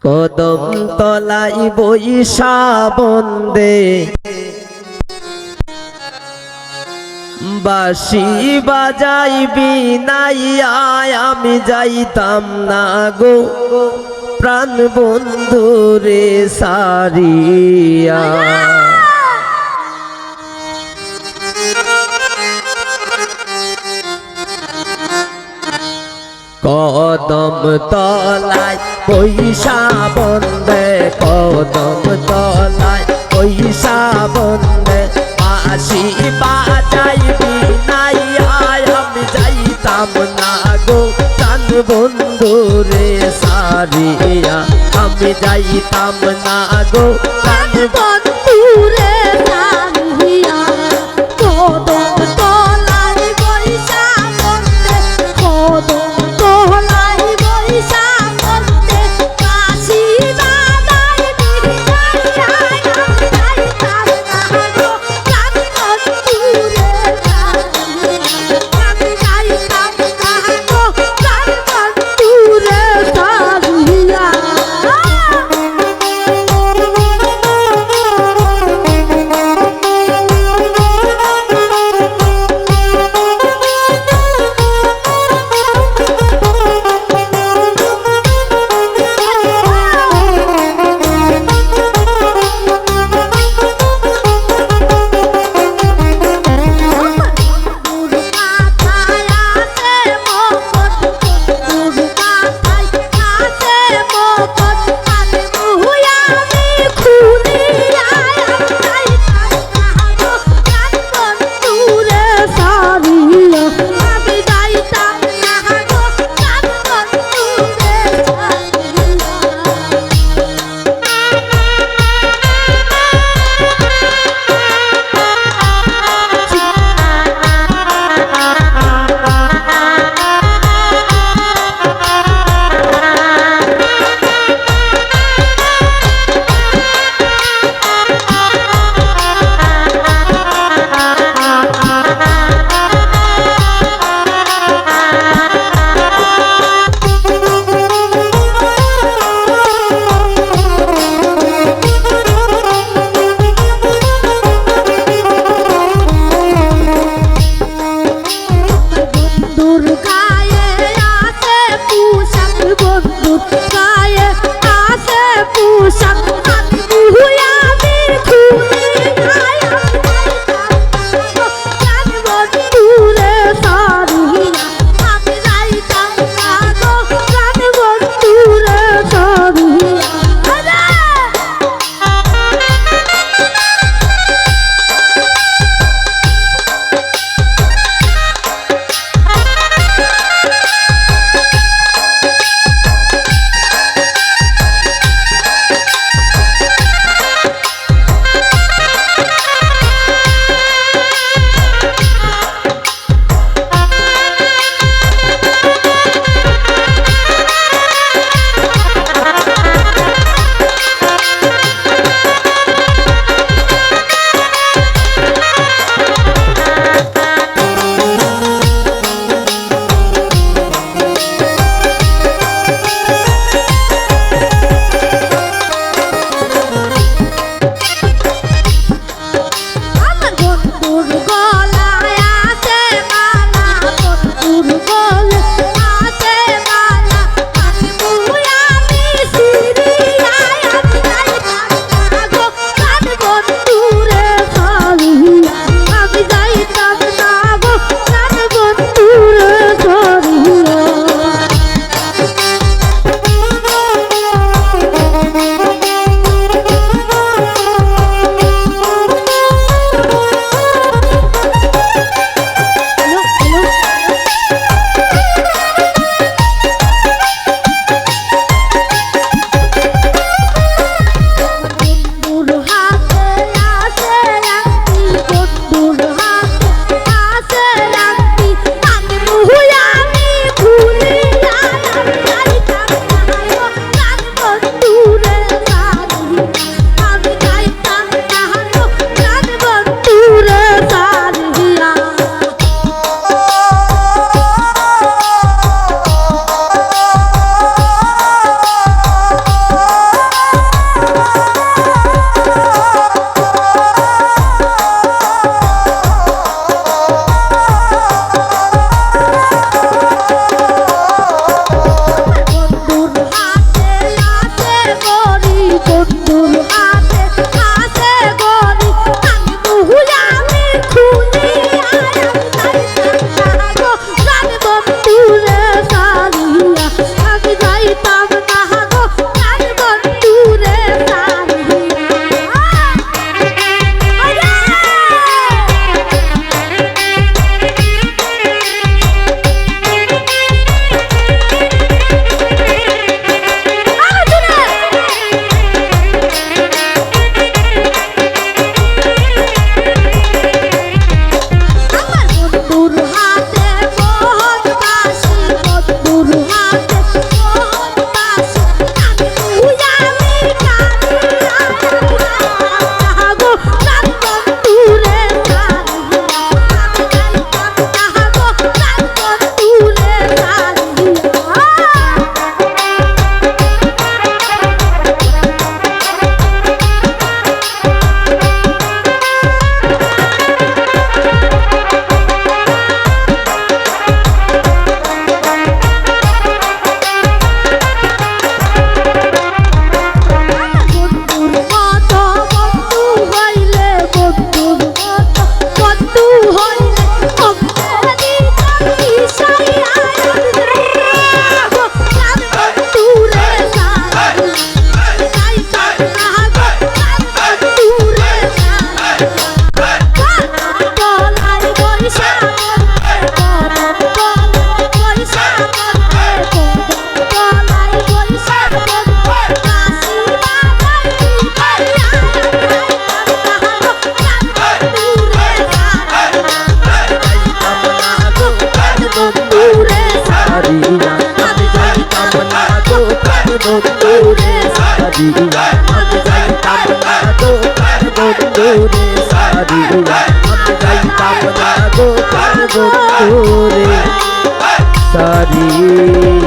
কদম তলাই বইসা বন্দে বাঁশি বাজাইবি নাইয়া আমি যাইতাম না গো প্রাণ বন্ধু রে সারিয়া। কদম তলায় পয়সা বন্দে কদম তলায় পয়সা বন্দে বাঁশি বাজাইবি নাইয়া আমি যাইতাম না গো প্রাণ বন্ধু রে সারিয়া। আমি যাইতাম না গো প্রাণ বন্ধু রে সারিয়া। কদম তলায় পয়সা বন্দে কদম তলায় পয়সা বন্দে বাঁশি বাজাইবি নাইয়া আমি যাইতাম না গো প্রাণ বন্ধু রে সারিয়া। আমি যাইতাম না গো প্রাণ বন্ধু রে সারিয়া। বন্ধুরে সারিয়া আমি যাইতাম না গো প্রাণ বন্ধুরে সারিয়া আমি যাইতাম না গো প্রাণ বন্ধুরে সারিয়া